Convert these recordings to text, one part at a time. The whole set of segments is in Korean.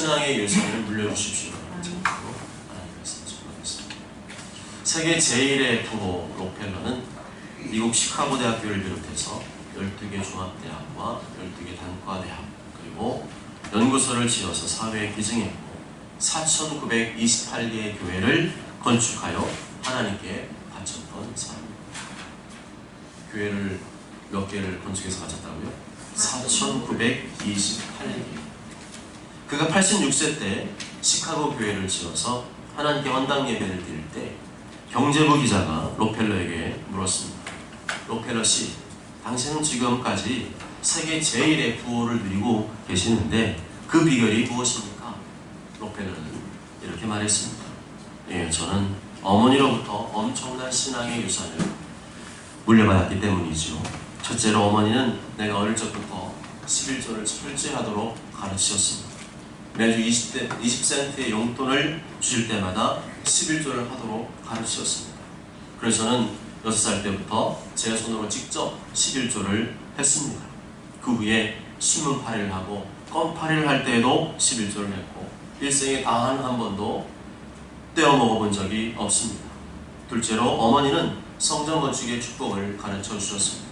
신앙의 유산을 물려주십시오. 하나님 말씀 전하겠습니다. 세계 제1의 부호 록펠러는 미국 시카고 대학교를 비롯해서 12개 종합대학과 12개 단과대학 그리고 연구소를 지어서 사회에 기증했고 4,928개의 교회를 건축하여 하나님께 바쳤던 사람입니다. 교회를 몇 개를 건축해서 바쳤다고요? 4,928개. 그가 86세 때 시카고 교회를 지어서 하나님께 헌당 예배를 드릴 때 경제부 기자가 록펠러에게 물었습니다. 록펠러 씨, 당신은 지금까지 세계 제1의 부호를 누리고 계시는데 그 비결이 무엇입니까? 록펠러는 이렇게 말했습니다. 예, 저는 어머니로부터 엄청난 신앙의 유산을 물려받았기 때문이죠. 첫째로 어머니는 내가 어릴 적부터 11조를 철저히 하도록 가르치셨습니다. 매주 20센트의 용돈을 주실 때마다 11조를 하도록 가르치셨습니다. 그래서 저는 6살 때부터 제 손으로 직접 11조를 했습니다. 그 후에 신문팔이를 하고 껌팔이를 할 때에도 11조를 했고 일생에 단 한 번도 떼어 먹어본 적이 없습니다. 둘째로 어머니는 성전 건축의 축복을 가르쳐 주셨습니다.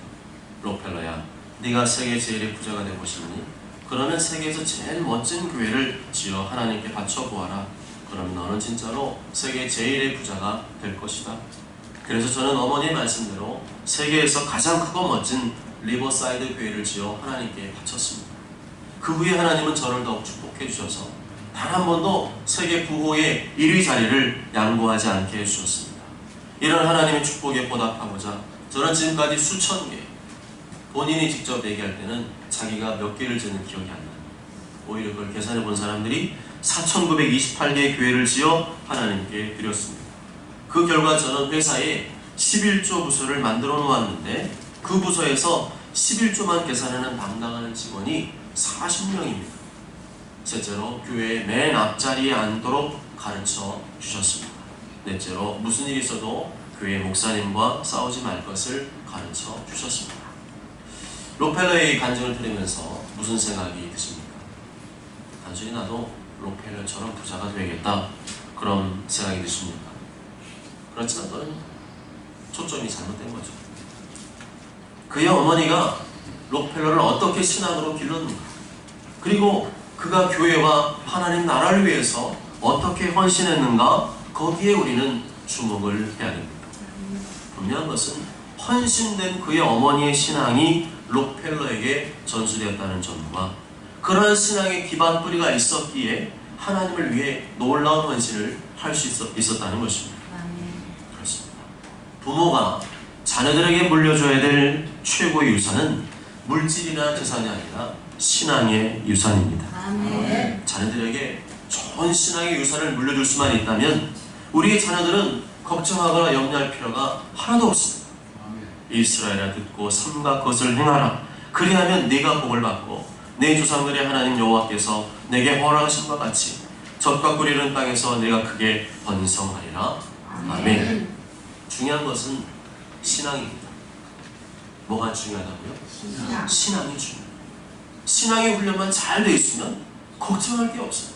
록펠러야, 네가 세계 제일의 부자가 되고 싶니? 그러면 세계에서 제일 멋진 교회를 지어 하나님께 바쳐보아라. 그럼 너는 진짜로 세계 제일의 부자가 될 것이다. 그래서 저는 어머니의 말씀대로 세계에서 가장 크고 멋진 리버사이드 교회를 지어 하나님께 바쳤습니다. 그 후에 하나님은 저를 더욱 축복해 주셔서 단 한 번도 세계 부호의 1위 자리를 양보하지 않게 해주셨습니다. 이런 하나님의 축복에 보답하고자 저는 지금까지 수천 개, 본인이 직접 얘기할 때는 자기가 몇 개를 지는 기억이 안 나요. 오히려 그걸 계산해 본 사람들이 4,928개의 교회를 지어 하나님께 드렸습니다. 그 결과 저는 회사에 11조 부서를 만들어 놓았는데 그 부서에서 11조만 계산하는 담당하는 직원이 40명입니다. 셋째로 교회의 맨 앞자리에 앉도록 가르쳐 주셨습니다. 넷째로 무슨 일이 있어도 교회 목사님과 싸우지 말 것을 가르쳐 주셨습니다. 록펠러의 간증을 들으면서 무슨 생각이 드십니까? 단순히 나도 록펠러처럼 부자가 되겠다 그런 생각이 드십니까? 그렇지만 그건 초점이 잘못된 거죠. 그의 어머니가 록펠러를 어떻게 신앙으로 길렀는가, 그리고 그가 교회와 하나님 나라를 위해서 어떻게 헌신했는가, 거기에 우리는 주목을 해야 됩니다. 분명한 것은 헌신된 그의 어머니의 신앙이 록펠러에게 전수되었다는 점과 그러한 신앙의 기반 뿌리가 있었기에 하나님을 위해 놀라운 헌신을 할 수 있었다는 것입니다. 그렇습니다. 부모가 자녀들에게 물려줘야 될 최고의 유산은 물질이나 재산이 아니라 신앙의 유산입니다. 아멘. 자녀들에게 좋은 신앙의 유산을 물려줄 수만 있다면 우리의 자녀들은 걱정하거나 염려할 필요가 하나도 없습니다. 아멘. 이스라엘아 듣고 삼가 것을 행하라. 그리하면 네가 복을 받고 내 조상들의 하나님 여호와께서 내게 허락하신 것 같이 젖과 꿀 이른 땅에서 내가 크게 번성하리라. 아멘. 아멘. 중요한 것은 신앙입니다. 뭐가 중요하다고요? 신앙이 중요해요. 신앙의 훈련만 잘 되어 있으면 걱정할 게 없어요.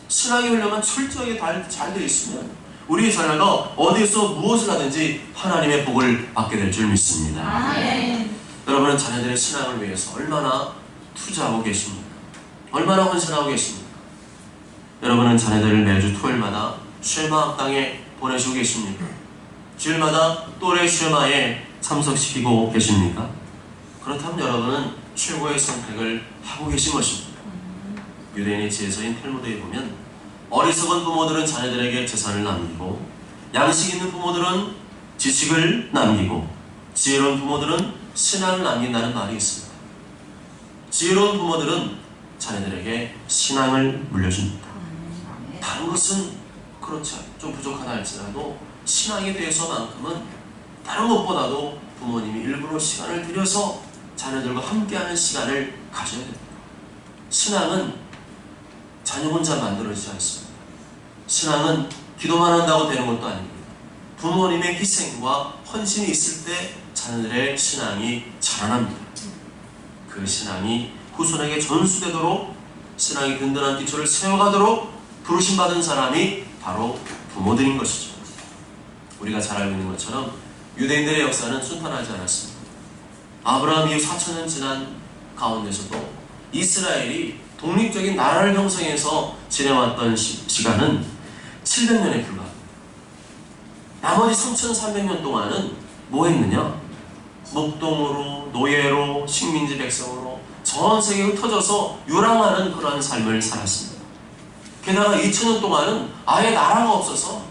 신앙의 훈련만 철저하게 잘 되어 있으면 우리 자녀가 어디서 무엇을 하든지 하나님의 복을 받게 될 줄 믿습니다. 아멘. 여러분은 자녀들의 신앙을 위해서 얼마나 투자하고 계십니까? 얼마나 헌신하고 계십니까? 여러분은 자녀들을 매주 토요일마다 쉐마학당에 보내시고 계십니까? 주일마다 또래 쉐마에 참석시키고 계십니까? 그렇다면 여러분은 최고의 선택을 하고 계신 것입니다. 유대인의 지혜서인 탈무드에 보면 어리석은 부모들은 자녀들에게 재산을 남기고 양식 있는 부모들은 지식을 남기고 지혜로운 부모들은 신앙을 남긴다는 말이 있습니다. 지혜로운 부모들은 자녀들에게 신앙을 물려줍니다. 다른 것은 그렇지 좀 부족하다 할지라도 신앙에 대해서만큼은 다른 것보다도 부모님이 일부러 시간을 들여서 자녀들과 함께하는 시간을 가져야 됩니다. 신앙은 자녀 혼자 만들어지지 않습니다. 신앙은 기도만 한다고 되는 것도 아닙니다. 부모님의 희생과 헌신이 있을 때 자녀들의 신앙이 자라납니다. 그 신앙이 후손에게 전수되도록 신앙이 든든한 기초를 세워가도록 부르심받은 사람이 바로 부모들인 것이죠. 우리가 잘 알고 있는 것처럼 유대인들의 역사는 순탄하지 않았습니다. 아브라함 이후 4,000년 지난 가운데서도 이스라엘이 독립적인 나라를 형성해서 지내왔던 시간은 700년에 불과합니다. 나머지 3,300년 동안은 뭐 했느냐? 목동으로, 노예로, 식민지 백성으로 전 세계에 흩어져서 유랑하는 그러한 삶을 살았습니다. 게다가 2000년 동안은 아예 나라가 없어서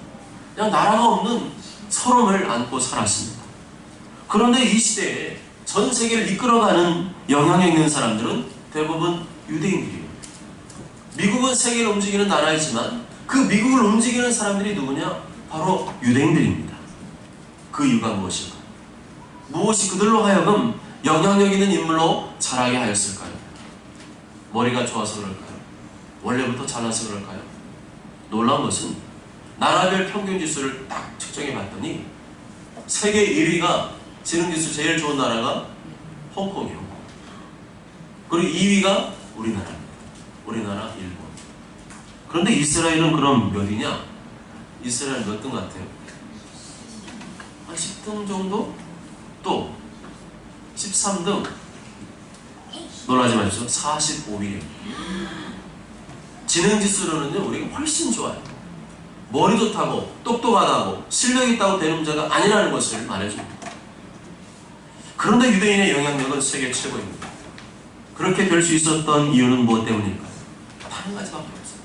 그냥 나라가 없는 서름을 안고 살았습니다. 그런데 이 시대에 전 세계를 이끌어가는 영향력 있는 사람들은 대부분 유대인들이에요. 미국은 세계를 움직이는 나라이지만 그 미국을 움직이는 사람들이 누구냐? 바로 유대인들입니다. 그 이유가 무엇일까? 무엇이 그들로 하여금 영향력 있는 인물로 자라게 하였을까요? 머리가 좋아서 그럴까요? 원래부터 잘나서 그럴까요? 놀라운 것은 나라별 평균 지수를 딱 측정해 봤더니 세계 1위가 지능지수 제일 좋은 나라가 홍콩이에요. 그리고 2위가 우리나라입니다. 우리나라, 일본. 그런데 이스라엘은 그럼 몇 위냐? 이스라엘 몇 등 같아요? 한 10등 정도? 또 13등 놀라지 마십시오. 45위예요. 지능지수로는요 우리가 훨씬 좋아요. 머리 좋다고 똑똑하다고 실력 있다고 되는 문제가 아니라는 것을 말해줍니다. 그런데 유대인의 영향력은 세계 최고입니다. 그렇게 될 수 있었던 이유는 무엇 때문일까요? 단 한 가지밖에 없어요.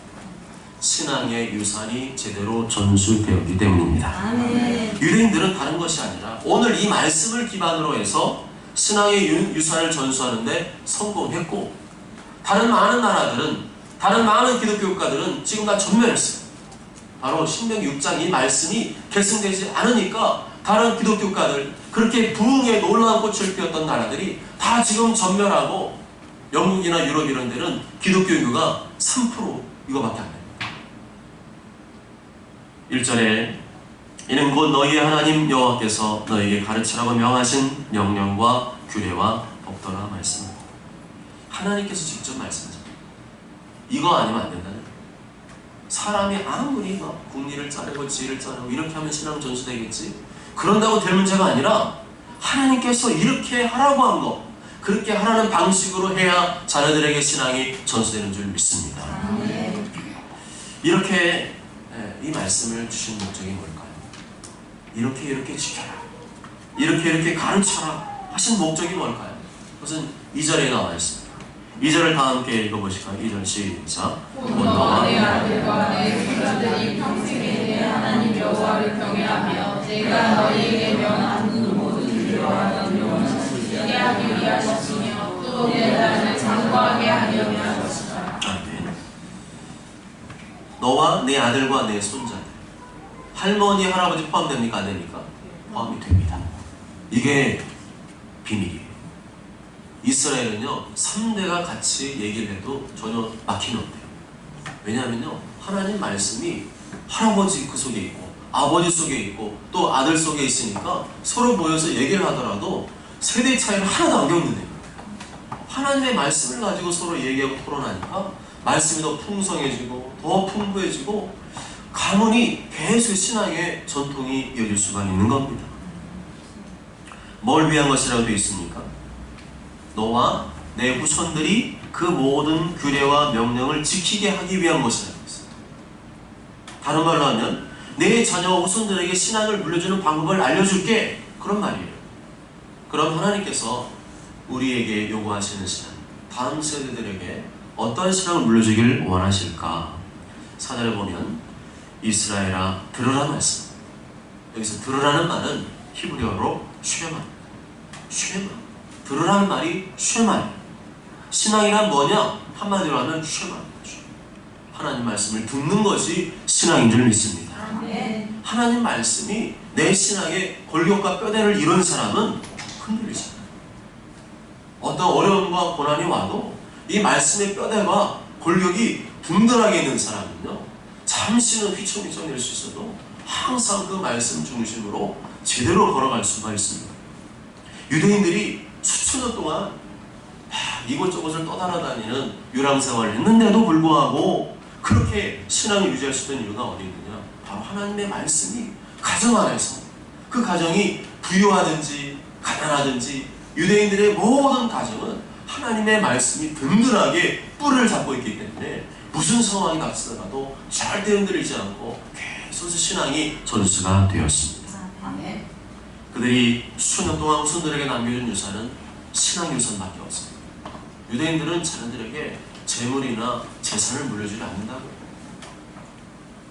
신앙의 유산이 제대로 전수되었기 때문입니다. 아멘. 유대인들은 다른 것이 아니라 오늘 이 말씀을 기반으로 해서 신앙의 유산을 전수하는데 성공했고, 다른 많은 나라들은, 다른 많은 기독교 국가들은 지금 다 전멸했어요. 바로 신명기 6장 이 말씀이 계승되지 않으니까 다른 기독교 국가들, 그렇게 부흥의 놀라운 꽃을 피웠던 나라들이 다 지금 전멸하고, 영국이나 유럽 이런 데는 기독교 인구가 3% 이거밖에 안 됩니다. 1절에 이는 곧 너희의 하나님 여호와께서 너희에게 가르치라고 명하신 명령과 규례와 법도라 말씀합니다. 하나님께서 직접 말씀하십니다. 이거 아니면 안 된다는 거예요. 사람이 아무리 막 국리를 짜내고 지혜를 짜내고 이렇게 하면 신앙 전수되겠지, 그런다고 될 문제가 아니라 하나님께서 이렇게 하라고 한 거, 그렇게 하라는 방식으로 해야 자녀들에게 신앙이 전수되는 줄 믿습니다. 이렇게 이 말씀을 주신 목적이 뭘까요? 이렇게 지켜라, 이렇게 가르쳐라 하신 목적이 뭘까요? 그것은 2절에 나와 있습니다. 2절을 다 함께 읽어보실까요? 2절 시작. 너와 내 아들과 내 손자들이 평생에 내 하나님 여호와를 경외하며 내가 너희에게 명하는 모든 규례와 명령을 지키게 하기 위하시며 또 내 날을 장구하게 하려 하셨다. 아멘. 너와 내 아들과 내 손자들, 할머니, 할아버지 포함됩니까? 안 됩니까? 포함이 됩니다. 이게 비밀이에요. 이스라엘은요 3대가 같이 얘기를 해도 전혀 막힘이 없대요. 왜냐하면요 하나님 말씀이 할아버지 그 속에 있고 아버지 속에 있고 또 아들 속에 있으니까 서로 모여서 얘기를 하더라도 세대 차이를 하나도 안 겪는데요. 하나님의 말씀을 가지고 서로 얘기하고 토론하니까 말씀이 더 풍성해지고 더 풍부해지고 가문이 계속 신앙의 전통이 이어질 수가 있는 겁니다. 뭘 위한 것이라고 되어 있습니까? 너와 내 후손들이 그 모든 규례와 명령을 지키게 하기 위한 것이라고 했습니다. 다른 말로 하면 내 자녀와 후손들에게 신앙을 물려주는 방법을 알려줄게, 그런 말이에요. 그럼 하나님께서 우리에게 요구하시는 신앙, 다음 세대들에게 어떤 신앙을 물려주길 원하실까? 4절에 보면 이스라엘아 들으라 말씀. 여기서 들으라는 말은 히브리어로 쉐마. 들으라는 말이 쉐마예요. 신앙이란 뭐냐? 한마디로 하면 쉐마입니다. 하나님 말씀을 듣는 것이 신앙인 줄 믿습니다. 하나님 말씀이 내 신앙의 골격과 뼈대를 이룬 사람은 흔들리지 않아요. 어떤 어려움과 고난이 와도 이 말씀의 뼈대가 골격이 든든하게 있는 사람은요 잠시는 휘청휘청 될 수 있어도 항상 그 말씀 중심으로 제대로 걸어갈 수가 있습니다. 유대인들이 수천 년 동안 이곳저곳을 떠돌아다니는 유랑생활을 했는데도 불구하고 그렇게 신앙을 유지할 수 있는 이유가 어디 있느냐? 바로 하나님의 말씀이 가정 안에서, 그 가정이 부유하든지 가난하든지 유대인들의 모든 가정은 하나님의 말씀이 든든하게 뿔을 잡고 있기 때문에 무슨 상황이 닥치더라도 절대 흔들리지 않고 계속 신앙이 전수가 되었습니다. 그들이 수년 동안 후손들에게 남겨준 유산은 신앙 유산밖에 없습니다. 유대인들은 자녀들에게 재물이나 재산을 물려주지 않는다고요.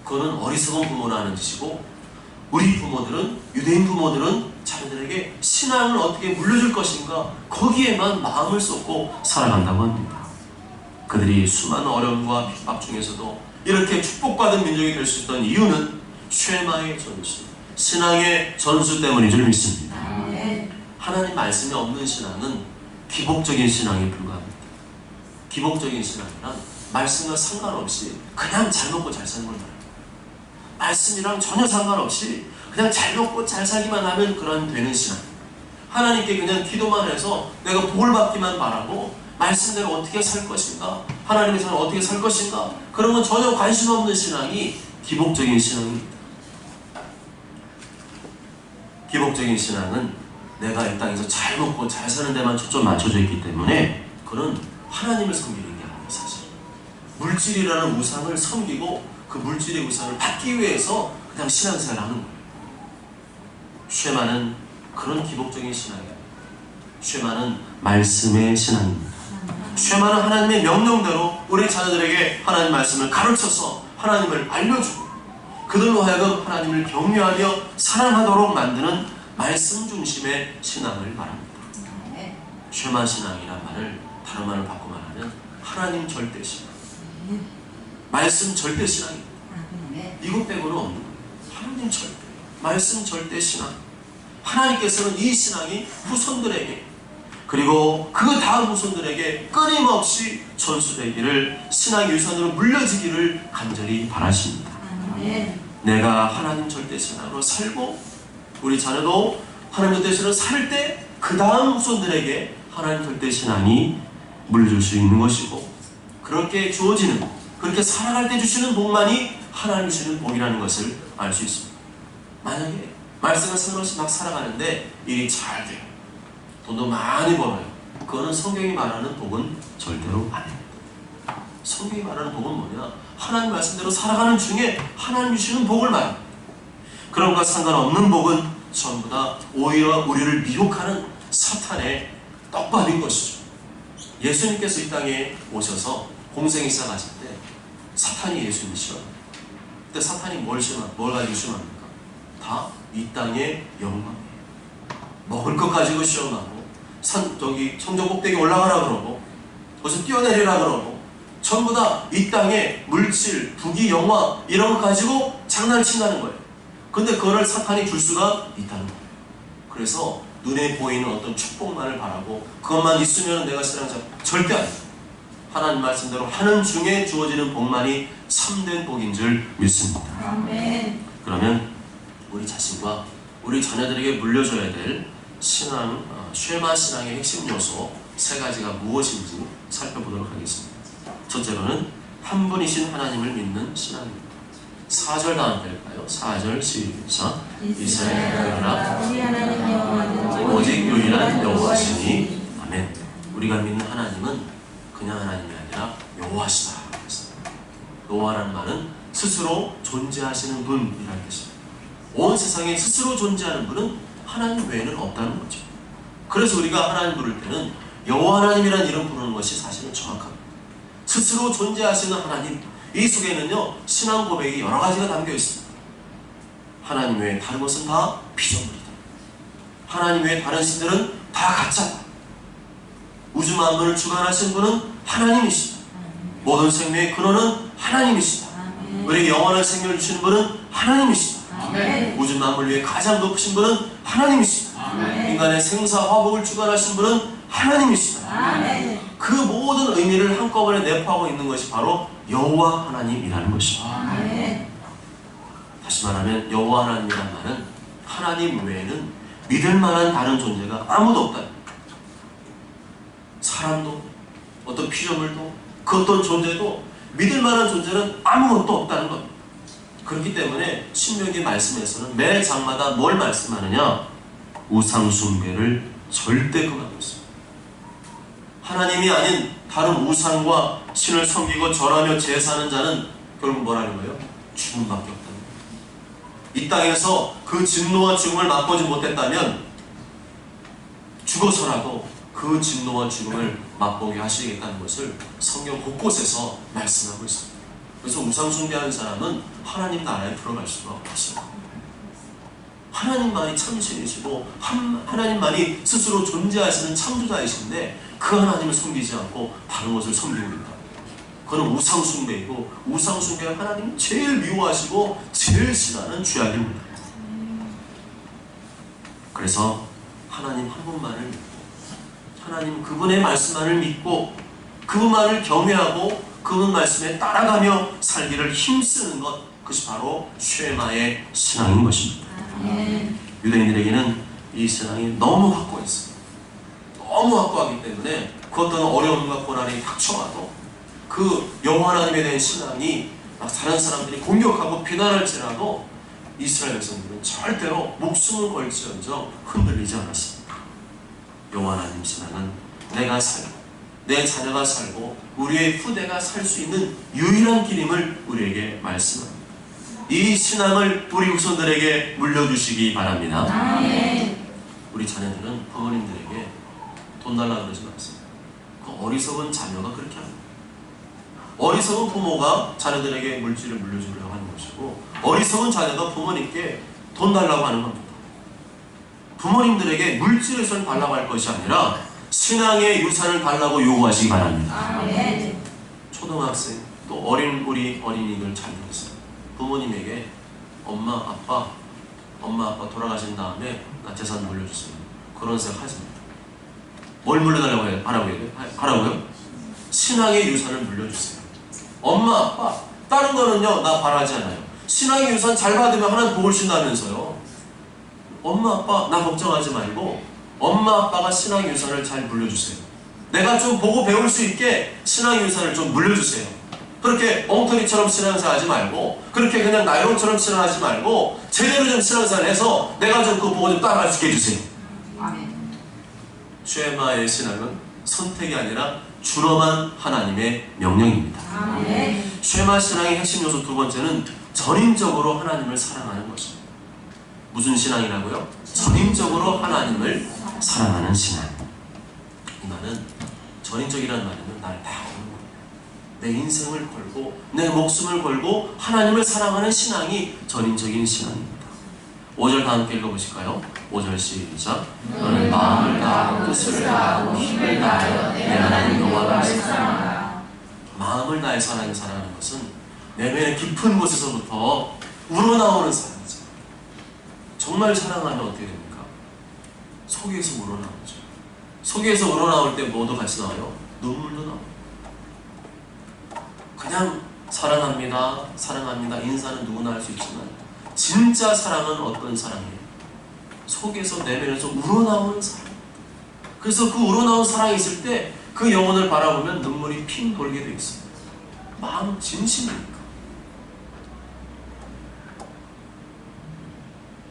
그거는 어리석은 부모나 하는 짓이고, 우리 부모들은, 유대인 부모들은 자녀들에게 신앙을 어떻게 물려줄 것인가, 거기에만 마음을 쏟고 살아간다고 합니다. 그들이 수많은 어려움과 핍박 중에서도 이렇게 축복받은 민족이 될 수 있던 이유는 쉐마의 전수, 신앙의 전수 때문인 줄 믿습니다. 하나님 말씀이 없는 신앙은 기복적인 신앙에 불과합니다. 기복적인 신앙이란 말씀과 상관없이 그냥 잘 먹고 잘 사는 걸 말해요. 말씀이랑 전혀 상관없이 그냥 잘 먹고 잘 살기만 하면 그런 되는 신앙. 하나님께 그냥 기도만 해서 내가 복을 받기만 바라고 말씀대로 어떻게 살 것인가, 하나님의 삶을 어떻게 살 것인가, 그런 건 전혀 관심 없는 신앙이 기복적인 신앙입니다. 기복적인 신앙은 내가 이 땅에서 잘 먹고 잘 사는 데만 초점 맞춰져 있기 때문에 그건 하나님을 섬기는 게 아니에요. 사실 물질이라는 우상을 섬기고 그 물질의 우상을 받기 위해서 그냥 신앙생활을 하는 거예요. 쉐마는 그런 기복적인 신앙이에요. 쉐마는 말씀의 신앙입니다. 쉐마는 하나님의 명령대로 우리 자녀들에게 하나님 말씀을 가르쳐서 하나님을 알려주고 그들로 하여금 하나님을 경외하며 사랑하도록 만드는 말씀 중심의 신앙을 말합니다. 쉐마 신앙이란 말을 다른 말을 바꿔 말하면 하나님 절대 신앙, 말씀 절대 신앙입니다. 이것 빼고는 없는 거예요. 하나님 절대, 말씀 절대 신앙. 하나님께서는 이 신앙이 후손들에게, 그리고 그 다음 후손들에게 끊임없이 전수되기를, 신앙의 유산으로 물려지기를 간절히 바라십니다. 내가 하나님 절대 신앙으로 살고 우리 자녀도 하나님 절대 신앙으로 살 때 그 다음 후손들에게 하나님 절대 신앙이 물려줄 수 있는 것이고, 그렇게 주어지는, 그렇게 살아갈 때 주시는 복만이 하나님 주시는 복이라는 것을 알 수 있습니다. 만약에 말씀을 상관없이 막 살아가는데 일이 잘 돼요, 돈도 많이 벌어요, 그거는 성경이 말하는 복은 절대로 아닙니다. 성경이 말하는 복은 뭐냐? 하나님 말씀대로 살아가는 중에 하나님 주시는 복을 말합니다. 그런 것과 상관없는 복은 전부 다 오히려 우리를 미혹하는 사탄의 떡밥인 것이죠. 예수님께서 이 땅에 오셔서 공생이 시작하실 때 사탄이 예수님을 싫어합니다. 그때 사탄이 뭘 가지고 시험합니까? 다 이 땅의 영광이에요. 먹을 것 가지고 시험하고, 성전 꼭대기 올라가라 그러고, 거기서 뛰어내리라 그러고, 전부 다 이 땅의 물질, 부귀, 영화 이런 것 가지고 장난친다는 거예요. 근데 그거를 사탄이 줄 수가 있다는 거예요. 그래서 눈에 보이는 어떤 축복만을 바라고 그것만 있으면 내가 신앙자, 절대 아니에요. 하나님 말씀대로 하는 중에 주어지는 복만이 참된 복인 줄 믿습니다. 아멘. 그러면 우리 자신과 우리 자녀들에게 물려줘야 될 신앙, 쉐마 신앙의 핵심 요소 세 가지가 무엇인지 살펴보도록 하겠습니다. 첫째로는 한 분이신 하나님을 믿는 신앙입니다. 4절 다음 될까요? 4절 시작. 이스라엘 하나라 우리 하나님 여호와는 오직 유일한 여호와시니. 아멘. 우리가 믿는 하나님은 그냥 하나님이 아니라 여호와시다. 여호와라는 말은 스스로 존재하시는 분이라는 뜻입니다. 온 세상에 스스로 존재하는 분은 하나님 외에는 없다는 거죠. 그래서 우리가 하나님 부를 때는 여호와 하나님이라는 이름 부르는 것이 사실은 정확합니다. 스스로 존재하시는 하나님, 이 속에는요 신앙 고백이 여러 가지가 담겨 있습니다. 하나님 외에 다른 것은 다 피조물이다. 하나님 외에 다른 신들은 다 가짜다. 우주 만물을 주관하신 분은 하나님이시다. 모든 생명의 근원은 하나님이시다. 우리에게 영원한 생명을 주시는 분은 하나님이시다. 우주 만물 위에 가장 높으신 분은 하나님이시다. 인간의 생사 화복을 주관하신 분은 하나님이시다. 그 모든 의미를 한꺼번에 내포하고 있는 것이 바로 여호와 하나님이라는 것입니다. 다시 말하면 여호와 하나님이란 말은 하나님 외에는 믿을 만한 다른 존재가 아무도 없다. 사람도 어떤 피조물도 그 어떤 존재도 믿을 만한 존재는 아무것도 없다는 겁니다. 그렇기 때문에 신명기 말씀에서는 매 장마다 뭘 말씀하느냐? 우상 숭배를 절대 금하고 있습니다. 하나님이 아닌 다른 우상과 신을 섬기고 절하며 제사하는 자는 결국 뭐라는 거예요? 죽음밖에 없다는 거예요. 이 땅에서 그 진노와 죽음을 맛보지 못했다면 죽어서라도 그 진노와 죽음을 맛보게 하시겠다는 것을 성경 곳곳에서 말씀하고 있습니다. 그래서 우상 숭배하는 사람은 하나님 나라에 들어갈 수가 없어요. 하나님만이 참신이시고 하나님만이 스스로 존재하시는 창조자이신데 그 하나님을 섬기지 않고 다른 것을 섬기고 있다. 그건 우상 숭배이고 우상 숭배는 하나님이 제일 미워하시고 제일 싫어하는 죄악입니다. 그래서 하나님 한 분만을 믿고 하나님 그분의 말씀만을 믿고 그분만을 경외하고 그분 말씀에 따라가며 살기를 힘쓰는 것, 그것이 바로 쉐마의 신앙인 것입니다. 유대인들에게는 이 신앙이 너무 확고했어요. 너무 확고하기 때문에 그 어떤 어려움과 고난이 닥쳐와도 그 여호와 하나님에 대한 신앙이 다른 사람들이 공격하고 비난할지라도 이스라엘 백성들은 절대로 목숨을 걸지언정 흔들리지 않았습니다. 여호와 하나님 신앙은 내가 살고 내 자녀가 살고 우리의 후대가 살 수 있는 유일한 길임을 우리에게 말씀합니다. 이 신앙을 우리 후손들에게 물려주시기 바랍니다. 우리 자녀들은 부모님들에게 돈 달라고 그러지 마세요. 그 어리석은 자녀가 그렇게 합니다. 어리석은 부모가 자녀들에게 물질을 물려주려고 하는 것이고 어리석은 자녀가 부모님께 돈 달라고 하는 겁니다. 부모님들에게 물질을 달라고 할 것이 아니라 신앙의 유산을 달라고 요구하시기 바랍니다. 초등학생 또 우리 어린이들 잘 들으세요. 부모님에게 엄마 아빠 돌아가신 다음에 나 재산 물려주세요. 그런 생각 하지 맙니다. 뭘 물려달라고 하라고요? 신앙의 유산을 물려주세요. 엄마 아빠 다른 거는요 나 바라지 않아요. 신앙의 유산 잘 받으면 하나님 복을 준다면서요. 엄마 아빠 나 걱정하지 말고 엄마 아빠가 신앙의 유산을 잘 물려주세요. 내가 좀 보고 배울 수 있게 신앙의 유산을 좀 물려주세요. 그렇게 엉터리처럼 신앙생활 하지 말고 그렇게 그냥 나이롱처럼 신앙하지 말고 제대로 좀 신앙생활 해서 내가 좀 그거 보고 좀 따라갈 수 있게 해주세요. 쉐마의 신앙은 선택이 아니라 준엄한 하나님의 명령입니다. 쉐마 신앙의 핵심 요소 두 번째는 전인적으로 하나님을 사랑하는 것입니다. 무슨 신앙이라고요? 전인적으로 하나님을 사랑하는 신앙. 이 말은 전인적이라는 말은 날 다 거는 거예요. 내 인생을 걸고 내 목숨을 걸고 하나님을 사랑하는 신앙이 전인적인 신앙입니다. 5절 다 함께 읽어보실까요? 5절 시작. 너는 마음을 다하고 뜻을 다하고 힘을 다하여 내 하나님 여호와를 사랑하라. 마음을 다해서 하나님을 사랑하는 것은 내면의 깊은 곳에서부터 우러나오는 사랑이죠. 정말 사랑하면 어떻게 됩니까? 속에서 우러나오죠. 속에서 우러나올 때 뭐도 같이 나와요? 눈물도 나와요. 그냥 사랑합니다 인사는 누구나 할 수 있지만 진짜 사랑은 어떤 사랑이에요? 속에서 내면에서 우러나오는 사랑. 그래서 그 우러나온 사랑이 있을 때 그 영혼을 바라보면 눈물이 핑 돌게 돼 있어요. 마음 진심이니까.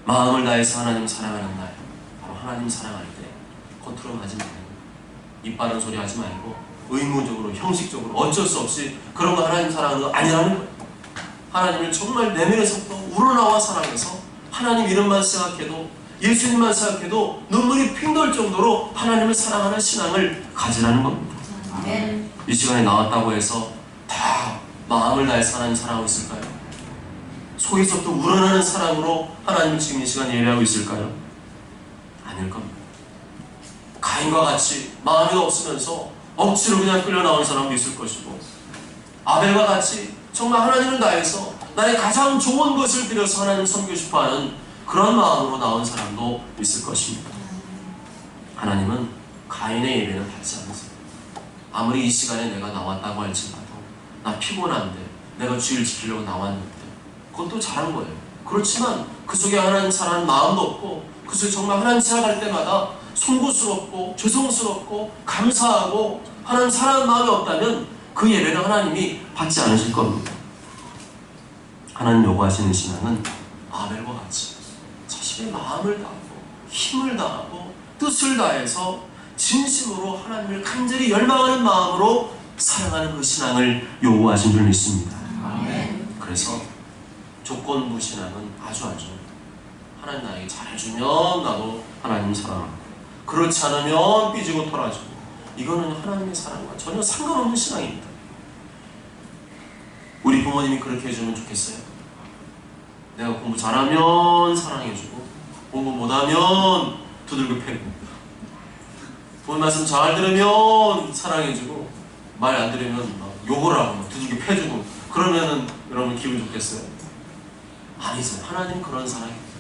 마음을 다해서 하나님 사랑하는 날, 바로 하나님 사랑할 때 겉으로 하지 말고 입 바른 소리 하지 말고 의무적으로 형식적으로 어쩔 수 없이 그런 거 하나님 사랑하는 거 아니라는 거예요. 하나님을 정말 내면에서부터 우러나와 사랑해서 하나님 이름만 생각해도 예수님만 생각해도 눈물이 핑 돌 정도로 하나님을 사랑하는 신앙을 가지라는 겁니다. 이 시간에 나왔다고 해서 다 마음을 다해서 하나님 사랑하고 있을까요? 속에서부터 우러나는 사랑으로 하나님을 지금 이 시간에 예배하고 있을까요? 아닐 겁니다. 가인과 같이 마음이 없으면서 억지로 그냥 끌려 나온 사람도 있을 것이고 아벨과 같이 정말 하나님을 다해서 나의 가장 좋은 것을 드려서 하나님을 섬기고 싶어하는 그런 마음으로 나온 사람도 있을 것입니다. 하나님은 가인의 예배는 받지 않으세요. 아무리 이 시간에 내가 나왔다고 할지라도 나 피곤한데 내가 주일 지키려고 나왔는데 그것도 잘한 거예요. 그렇지만 그 속에 하나님 사랑하는 마음도 없고 그 속에 정말 하나님 생각할 때마다 송구스럽고 죄송스럽고 감사하고 하나님 사랑하는 마음이 없다면 그 예배는 하나님이 받지 않으실 겁니다. 하나님 요구하시는 신앙은 아벨과 같이 자신의 마음을 다하고 힘을 다하고 뜻을 다해서 진심으로 하나님을 간절히 열망하는 마음으로 사랑하는 그 신앙을 요구하신 줄 믿습니다. 그래서 조건부 신앙은 아주 하나님 나에게 잘해주면 나도 하나님 사랑하고, 그렇지 않으면 삐지고 돌아지고, 이거는 하나님의 사랑과 전혀 상관없는 신앙입니다. 우리 부모님이 그렇게 해주면 좋겠어요? 내가 공부 잘하면 사랑해주고, 공부 못하면 두들겨 패고, 부모님 말씀 잘 들으면 사랑해주고, 말 안 들으면 막 욕을 하고 두들겨 패주고, 그러면은 여러분 기분 좋겠어요? 아니죠. 하나님 그런 사랑입니다.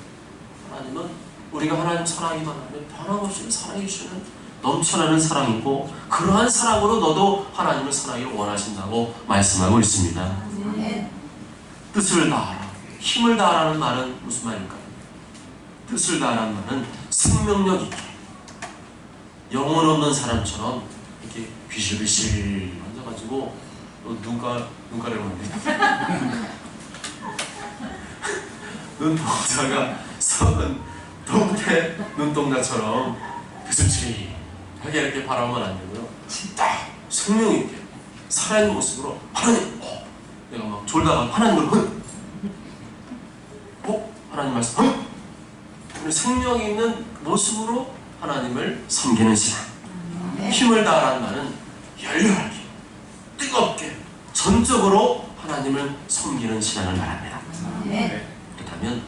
하나님은 우리가 하나님 사랑이만 하면 변함없이 사랑해주시는 넘쳐나는 사랑이고, 그러한 사랑으로 너도 하나님을 사랑하기를 원하신다고 말씀하고 있습니다. 뜻을 다하라, 힘을 다하라는 말은 무슨 말일까요? 뜻을 다하라는 말은 생명력 있게, 영혼 없는 사람처럼 이렇게 비실비실 앉아가지고 눈가를 보는데 눈동자가 썩은 동태 눈동자처럼 비실비실하게 이렇게 바라보면 안 되고요. 딱 생명 있게 살아있는 모습으로 하나님, 내가 막 졸다가 하나님을 하나님 말씀 생명 있는 모습으로 하나님을 섬기는 신앙. 힘을 다하라는 말은 열렬하게 뜨겁게 전적으로 하나님을 섬기는 신앙을 말합니다. 그렇다면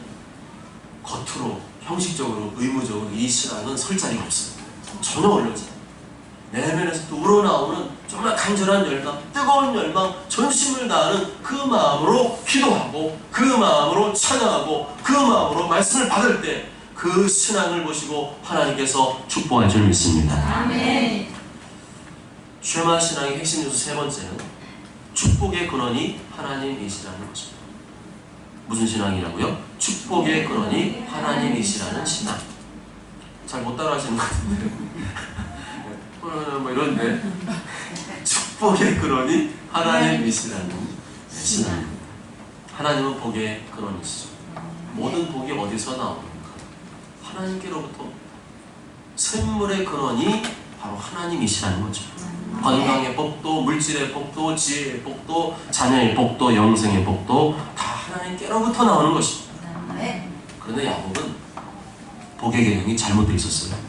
겉으로 형식적으로 의무적으로 이 신앙은 설 자리가 없어요. 전혀 어울려지 않아요. 내면에서 또 우러나오는 정말 간절한 열망, 뜨거운 열망, 전심을 다하는 그 마음으로 기도하고, 그 마음으로 찬양하고, 그 마음으로 말씀을 받을 때 그 신앙을 보시고 하나님께서 축복할 줄 믿습니다. 아멘. 쉐마 신앙의 핵심 요소 세 번째는 축복의 근원이 하나님이시라는 것입니다. 무슨 신앙이라고요? 축복의 근원이 하나님이시라는 신앙. 잘 못 따라하시는 것 같은데 뭐 이런데 축복의 근원이 하나님이시라는 신앙입니다. 하나님은 복의 근원이시죠. 모든 복이 어디서 나옵니까? 하나님께로부터. 샘물의 근원이 바로 하나님이시라는 거죠. 건강의 복도, 물질의 복도, 지혜의 복도, 자녀의 복도, 영생의 복도 다 하나님께로부터 나오는 것입니다. 그런데 야곱은 복의 개념이 잘못되어 있었어요.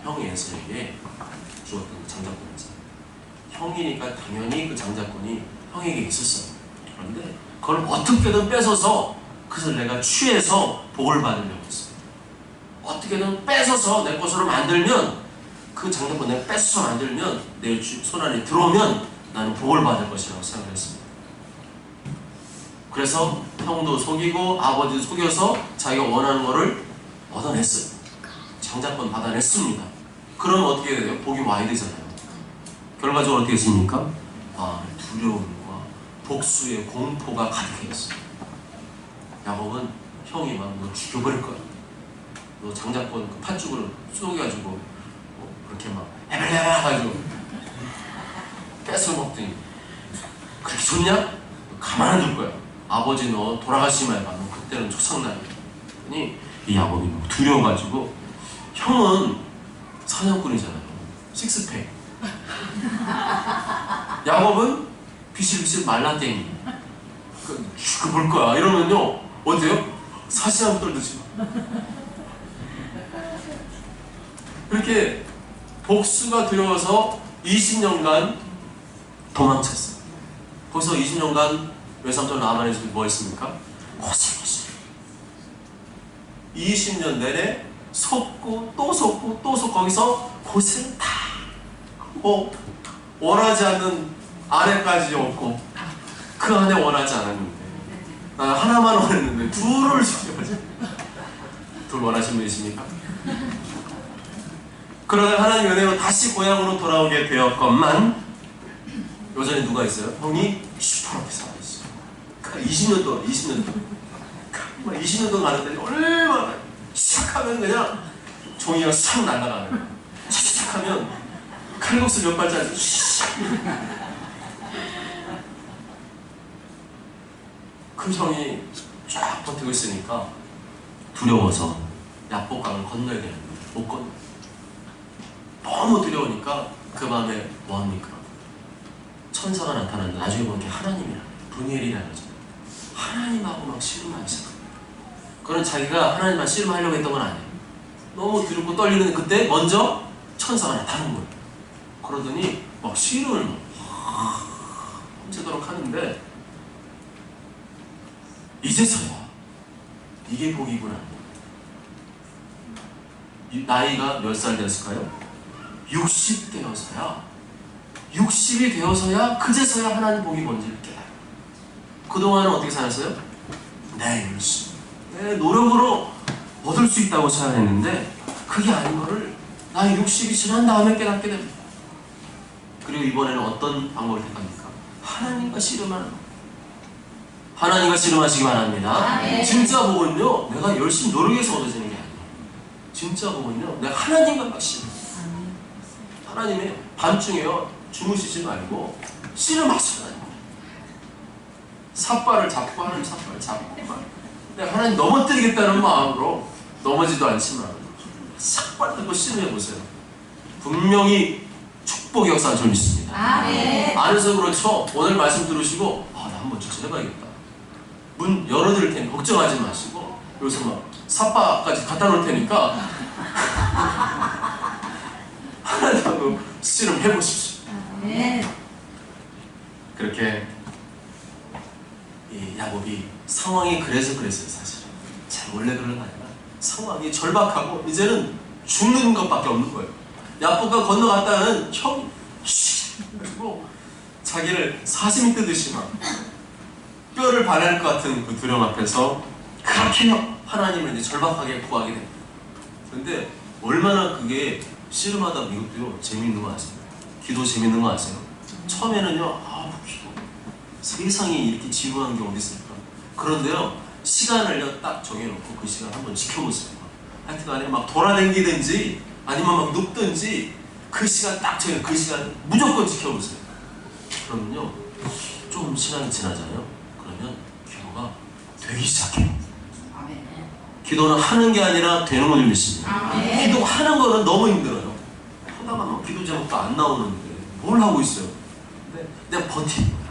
형이 에서에게 주었던 그 장자권이죠. 형이니까 당연히 그 장자권이 형에게 있었어요. 그런데 그걸 어떻게든 뺏어서, 그것을 내가 취해서 복을 받으려고 했어요. 어떻게든 뺏어서 내 것으로 만들면, 그 장자권 내가 뺏어서 만들면, 내 손 안에 들어오면 나는 복을 받을 것이라고 생각했습니다. 그래서 형도 속이고 아버지도 속여서 자기가 원하는 것을 얻어냈어요. 장자권 받아냈습니다. 그러면 어떻게 돼요? 복이 와야 되잖아요. 결과적으로 어떻게 됐습니까? 두려움과 복수의 공포가 가득했어요. 야곱은 형이 막 너 죽여버릴 거야, 너 장자권 그 팥죽으로 쏘겨가지고 그렇게 막 해발해가지고 뺏어 먹더니 그렇게 좋냐? 가만 안 둘 거야. 아버지 너 돌아가시면 해봐. 너 그때는 초상날이야. 그러니 이 야곱이 막 두려워가지고, 형은 사냥꾼이잖아요. 식스팩. 야곱은 비실비실 말라땡이. 그 볼 거야. 이러면요 어때요? 사시나무 떨듯이 그렇게 복수가 두려워서 20년간 도망쳤어요. 거기서 20년간 외삼촌 라만에서 뭐 했습니까? 고생. 20년 내내 속고 또 속고 또 속고, 거기서 고생 다 하고, 원하지 않는 아내까지 없고, 그 안에 원하지 않았는데, 나 하나만 원했는데 둘을 시켜가지고. 둘 원하시는 분이십니까? 그러다 하나님 은혜로 다시 고향으로 돌아오게 되었건만, 여전히 누가 있어요? 형이 슈퍼하게 살아있어요. 20년 동안 20년 동안 가는데 얼마나 시작하면 그냥 종이가 싹 날아가는 거예요. 시작하면 칼국수 몇 발짜리 그 형이 쫙 버티고 있으니까 두려워서 야복강을 건너야 되는데 못 건너. 너무 두려우니까 그 밤에 뭐합니까? 천사가 나타났는데 나중에 보면 게 하나님이라 브니엘이라는 거죠. 하나님하고 막 씨름하기 시작합니다. 그건 자기가 하나님만 씨름하려고 했던 건 아니에요. 너무 두렵고 떨리는 그때 먼저 천사가 나타난 거예요. 그러더니 막 씨름을 밤새도록 하는데 이제서야 이게 복이구나. 나이가 몇 살 되었을까요? 60대여서야 60이 되어서야 그제서야 하나님 복이 뭔지를 깨달아요. 그동안은 어떻게 살았어요? 내 열심, 내 노력으로 얻을 수 있다고 생각했는데 그게 아닌 거를 나이 60이 지난 다음에 깨닫게 됩니다. 그리고 이번에는 어떤 방법을 택합니까? 하나님과 씨름하는 거. 하나님과 씨름하시기 바랍니다. 진짜 복은요, 내가 열심히 노력해서 얻어지는 게 아니에요. 진짜 복은요, 내가 하나님과 막 씨름. 하나님의 밤중에요, 주무시지 말고 씨름하시라는 거예요. 삿발을 잡고 하나님 삿발을 잡고 내가 하나님 넘어뜨리겠다는 마음으로 넘어지도 않지만 삭발 들고 씨름해보세요. 분명히 축복의 역사가 좀 있습니다. 안 해서 그렇죠. 오늘 말씀 들으시고 나 한번 진짜 해봐야겠다. 문 열어드릴 테니 걱정하지 마시고 여기서 막 삿바까지 갖다 놓을 테니까 하나님하고 씨름해보십시오. 그렇게 이 야곱이 상황이 그랬어요. 사실은 원래 그런 거 아니라 상황이 절박하고 이제는 죽는 것밖에 없는 거예요. 야복강 건너갔다는 형이 그리고 자기를 사슴이 뜯듯이 막 뼈를 발할 것 같은 그 두려움 앞에서 그렇게 하나님을 이제 절박하게 구하게 됩니다. 그런데 얼마나 그게 씨름하다 이것도요 재밌는 거 아세요? 기도 재밌는 거 아세요? 처음에는요 기도 세상이 이렇게 지루한 게 어디 있을까? 그런데요 시간을요 딱 정해놓고 그 시간 한번 지켜보세요. 하여튼간에 막 돌아다니든지 아니면 막 눕든지 그 시간 딱 정해 그 시간 무조건 지켜보세요. 그러면요 좀 시간이 지나잖아요. 그러면 기도가 되기 시작해요. 기도는 하는 게 아니라 되는 걸 믿습니다. 기도하는 거는 너무 힘들어요. 하다가 막 기도 제목도 안 나오는데 뭘 하고 있어요? 근데 내가 버티는 거야.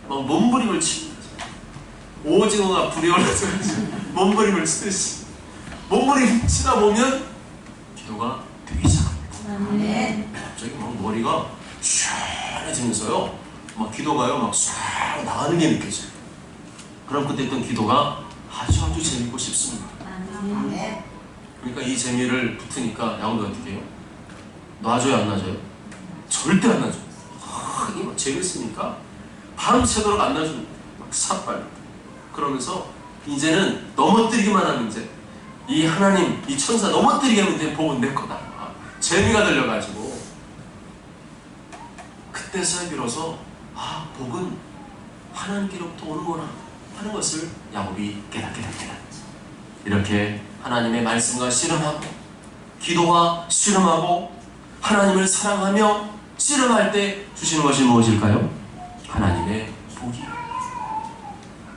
막 몸부림을 치는 거죠. 오징어가 불이 올라서 몸부림을 치듯이 몸부림 치다 보면 기도가 되기 시작합니다. 갑자기 막 머리가 시원해지면서요 막 기도가요 막 쑥 나가는 게 느껴져요. 그럼 그때 했던 기도가 아주 재밌고 싶습니다. 그러니까 이 재미를 붙으니까 야곱이 어떻게 해요? 놔줘요 안 놔줘요? 절대 안 놔줘요. 이게 막 재밌으니까 밤새도록 안 놔줍니다. 막 삿발 그러면서 이제는 넘어뜨리기만 하면 이제 이 하나님 이 천사 넘어뜨리게 하면 돼. 복은 내 거다. 재미가 들려가지고 그때서야 비로소 복은 하나님께로부터 오는구나 하는 것을 야곱이 깨닫게 됩니다. 이렇게 하나님의 말씀과 씨름하고 기도와 씨름하고 하나님을 사랑하며 씨름할 때 주시는 것이 무엇일까요? 하나님의 복이에요.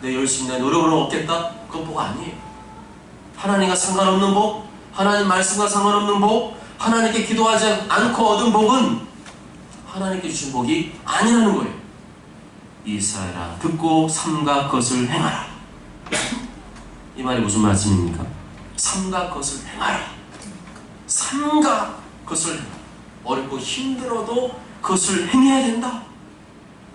내 열심히 내 노력으로 얻겠다? 그건 복 아니에요. 하나님과 상관없는 복, 하나님 말씀과 상관없는 복, 하나님께 기도하지 않고 얻은 복은 하나님께 주신 복이 아니라는 거예요. 이스라엘아 듣고 삼가 것을 행하라. 이 말이 무슨 말씀입니까? 삼가 것을 행하라. 삼가 것을 행하라. 어렵고 힘들어도 그것을 행해야 된다.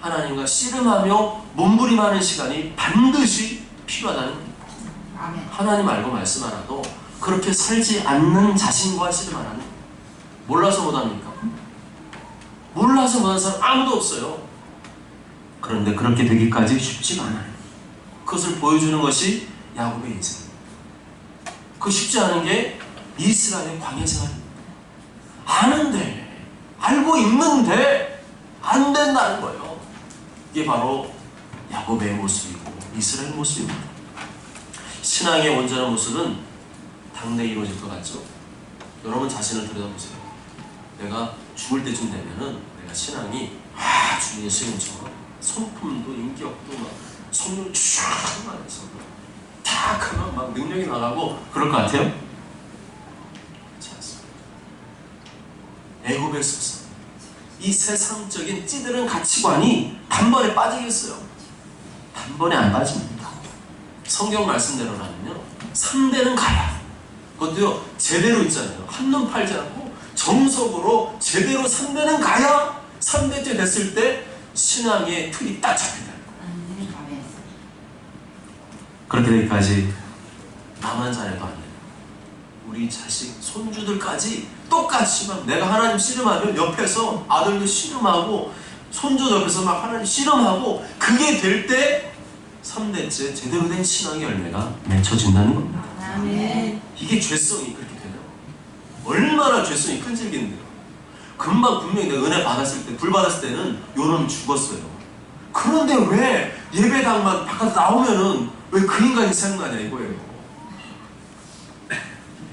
하나님과 씨름하며 몸부림하는 시간이 반드시 필요하다는 겁니다. 하나님 알고 말씀 알아도 그렇게 살지 않는 자신과 씨름하라는 거예요. 몰라서 못합니까? 몰라서 못하는 사람 아무도 없어요. 그런데 그렇게 되기까지 쉽지가 않아요. 그것을 보여주는 것이 야곱의 인생입니다. 그 쉽지 않은 게 이스라엘의 광야 생활입니다. 아는데 알고 있는데 안 된다는 거예요. 이게 바로 야곱의 모습이고 이스라엘 모습입니다. 신앙의 온전한 모습은 당내 이루어질 것 같죠? 여러분 자신을 들여다보세요. 내가 죽을 때쯤 되면은 내가 신앙이 주님의 신앙처럼 성품도 인격도 막 성령 쫙 안에서 다 하면 막 능력이 나가고 그럴 것 같아요? 그렇지 않습니다. 애굽에서 이 세상적인 찌들은 가치관이 단번에 빠지겠어요? 단번에 안 빠집니다. 성경 말씀대로라면요 3대는 가야, 그것도요 제대로 있잖아요. 한눈 팔지 않고 정석으로 제대로 3대는 가야 3대째 됐을 때 신앙의 틀이 딱 잡힌다. 그렇게 되기까지 나만 잘해도 안 돼요. 우리 자식, 손주들까지 똑같이 막 내가 하나님 씨름하면 옆에서 아들도 씨름하고 손주 옆에서 막 하나님 씨름하고 그게 될 때 3대째 제대로 된 신앙의 열매가 맺혀진다는 겁니다. 아멘. 이게 죄성이 그렇게 되나요? 얼마나 죄성이 끈질긴데요. 금방 분명히 내가 은혜 받았을 때, 불 받았을 때는 요놈이 죽었어요. 그런데 왜 예배당만 바깥에 나오면은 왜 그 인간이 생각나냐 이거예요.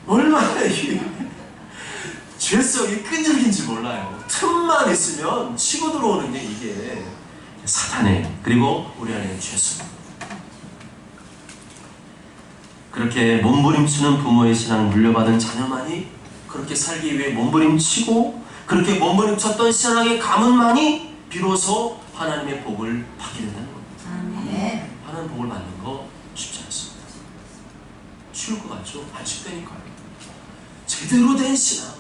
얼마나 이 죄성이 끈질긴지 몰라요. 틈만 있으면 치고 들어오는 게 이게 사탄의, 그리고 우리 안에는 죄성. 그렇게 몸부림치는 부모의 신앙 물려받은 자녀만이 그렇게 살기 위해 몸부림치고 그렇게 몸부림쳤던 신앙의 가문만이 비로소 하나님의 복을 받게 된다는 겁니다. 아멘. 하나님 복을 받는 거 쉽지 않습니다. 쉬울 것 같죠? 안 쉽다니까요. 제대로 된 신앙,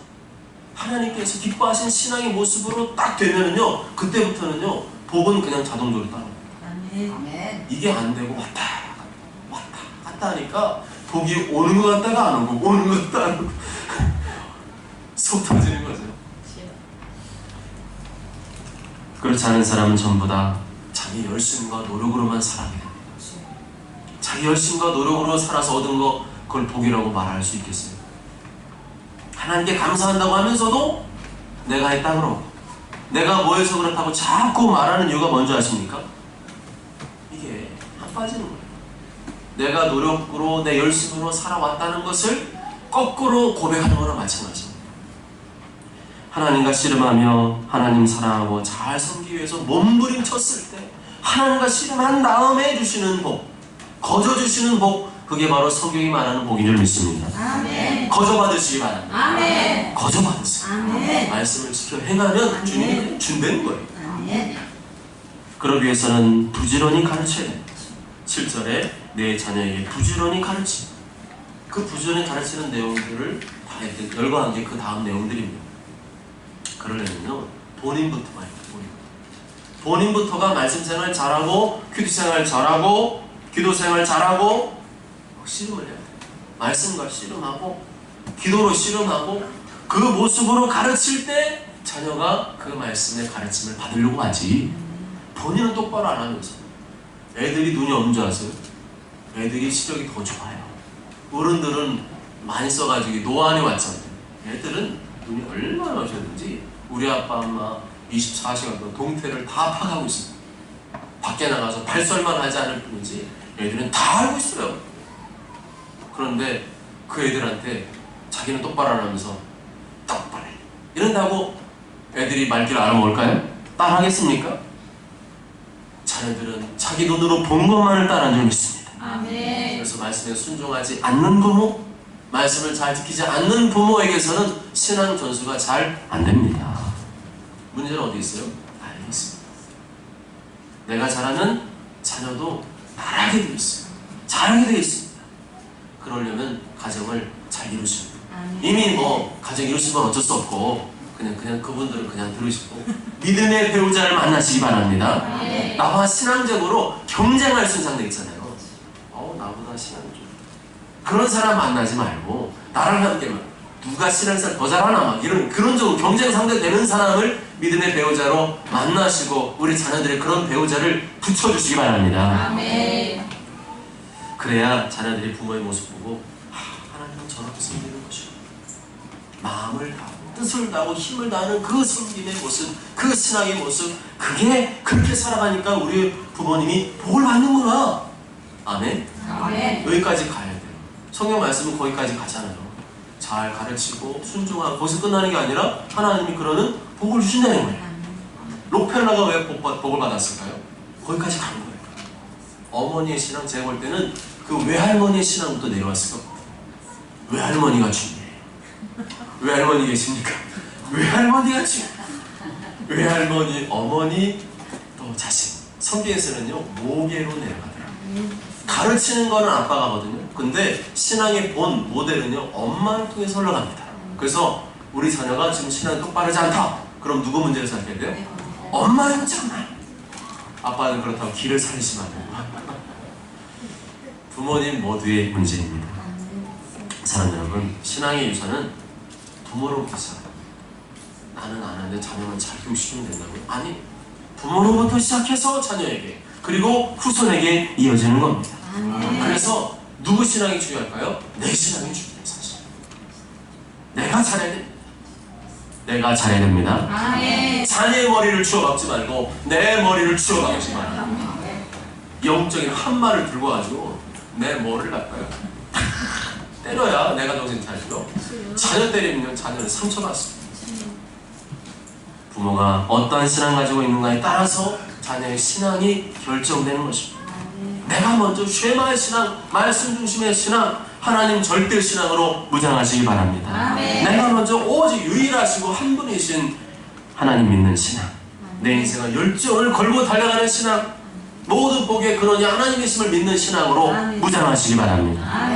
하나님께서 기뻐하신 신앙의 모습으로 딱 되면은요, 그때부터는요 복은 그냥 자동적으로 따라옵니다. 아멘. 이게 안 되고 왔다 갔다 하니까 복이 오는 것 같다가 안 오고 오는 것 같다 안 오고 속 터지는 거죠. 그렇지 않은 사람은 전부 다 자기 열심과 노력으로만 살아가게 됩니다. 자기 열심과 노력으로 살아서 얻은 거 그걸 복이라고 말할 수 있겠어요? 하나님께 감사한다고 하면서도 내가 했다 그러고 내가 뭐 해서 그렇다고 자꾸 말하는 이유가 뭔지 아십니까? 이게 안 빠지는 거예요. 내가 노력으로 내 열심으로 살아왔다는 것을 거꾸로 고백하는 거랑 마찬가지입니다. 하나님과 씨름하며 하나님 사랑하고 잘 섬기기 위해서 몸부림쳤을 때 하나님과 씨름한 다음에 주시는 복, 거저 주시는 복, 그게 바로 성경이 말하는 복인 줄 믿습니다. 아멘. 거저 받으시기 바랍니다. 아멘. 거저 받으세요. 아멘. 말씀을 지켜 행하면 주님이 준다는 거예요. 아멘. 그러기 위해서는 부지런히 가르쳐야 됩니다. 7절에 내 자녀에게 부지런히 가르치. 그 부지런히 가르치는 내용들을 다 이렇게 열거한 게 그 다음 내용들입니다. 그러려면요 본인부터가 있다. 본인부터가 말씀 생활 잘하고 큐티 생활 잘하고 기도 생활 잘하고 씨름을 해야 돼요. 말씀과 씨름하고 기도로 씨름하고 그 모습으로 가르칠 때 자녀가 그 말씀의 가르침을 받으려고 하지 본인은 똑바로 안 하면서. 애들이 눈이 없는 줄 아세요? 애들이 시력이 더 좋아요. 어른들은 많이 써가지고 노안이 왔잖아요. 애들은 눈이 얼마나 오셨는지 우리 아빠 엄마 24시간 동안 동태를 다 파가고 있습니다. 밖에 나가서 발설만 하지 않을 뿐이지 애들은 다 알고 있어요. 그런데 그 애들한테 자기는 똑바로 안 하면서 똑바로 해 이런다고 애들이 말귀를 알아먹을까요? 따라하겠습니까? 자녀들은 자기 눈으로 본 것만을 따라한 줄 믿습니다. 아멘. 그래서 말씀에 순종하지 않는 부모, 말씀을 잘 지키지 않는 부모에게서는 신앙 전수가 잘 안 됩니다. 문제는 어디 있어요? 알고 있습니다. 내가 잘하는 자녀도 잘하게 되어 있어요. 잘하게 되어 있습니다. 그러려면 가정을 잘 이루시고 이미 뭐 가정 이루신 건 어쩔 수 없고 그냥 그분들은 그냥 들으시고 믿음의 배우자를 만나시기 바랍니다. 나와 신앙적으로 경쟁할 수 있는 상대 있잖아요. 나보다 신앙이 좀 그런 사람 만나지 말고 나랑 함께만 누가 신앙생활 더 잘하나 막 이런 그런 좀 경쟁 상대 되는 사람을 믿음의 배우자로 만나시고 우리 자녀들의 그런 배우자를 붙여주시기 바랍니다. 아멘. 그래야 자녀들이 부모의 모습 보고 하나님은 저렇게 섬기는 것이고 마음을 다하고 뜻을 다하고 힘을 다하는 그 섬김의 모습, 그 신앙의 모습, 그게 그렇게 살아가니까 우리 부모님이 복을 받는구나. 아멘. 아멘. 여기까지 가야 돼요. 성경 말씀은 거기까지 가잖아요. 잘 가르치고 순종하고 거기서 끝나는 게 아니라 하나님이 그러는 복을 주신다는 거예요. 록펠러가 왜 복을 받았을까요? 거기까지 간 거예요. 어머니의 신앙, 제가 볼 때는 그 외할머니의 신앙부터 내려왔을 겁니다. 외할머니가 중요해요. 외할머니 계십니까? 외할머니가 중요해요. 외할머니, 어머니, 또 자신. 성경에서는요, 모계로 내려가더라고요. 가르치는 거는 아빠가 하거든요. 근데 신앙의 본, 모델은요, 엄마를 통해서 흘러갑니다. 그래서 우리 자녀가 지금 신앙이 똑바르지 않다. 그럼 누구 문제를 생각해야 돼요? 엄마의 문제구나. 아빠는 그렇다고 길을 살리시면 안 되고. 부모님 모두의 문제입니다. 사랑하는 여러분, 신앙의 유산은 부모로부터 시작합니다. 나는 아는데 자녀는 잘 교육시키면 된다고요? 아니, 부모로부터 시작해서 자녀에게, 그리고 후손에게 이어지는 겁니다. 그래서 누구 신앙이 중요할까요? 내 신앙이 중요해요. 사실 내가 잘해야 됩니다. 내가 잘해야 됩니다. 자녀의 머리를 쥐어박지 말고 내 머리를 쥐어박지 말고, 영적인 한 말을 들고 가지고 내 머리를 갖다가 때려야 내가 정신 차리죠. 자녀 때리면 자녀는 상처받습니다. 부모가 어떠한 신앙 가지고 있는가에 따라서 자녀의 신앙이 결정되는 것입니다. 내가 먼저 쉐마의 신앙, 말씀 중심의 신앙, 하나님 절대 신앙으로 무장하시기 바랍니다. 내가 먼저 오직 유일하시고 한 분이신 하나님 믿는 신앙, 내 인생을 열정을 걸고 달려가는 신앙, 모든 복의 근원이 하나님이심을 믿는 신앙으로 무장하시기 바랍니다.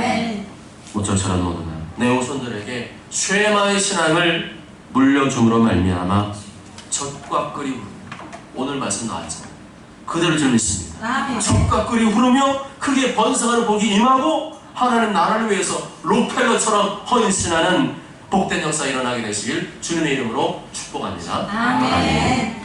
모처처럼 모두가 내 후손들에게 쉐마의 신앙을 물려줌으로 말미암아 젖과 끓이 흐르며, 오늘 말씀 나왔잖아요. 그대로 좀 믿습니다. 젖과 끓이 흐르며 크게 번성하는 복이 임하고 하나님 나라를 위해서 록펠러처럼 헌신하는 복된 역사 일어나게 되시길 주님의 이름으로 축복합니다. 아멘.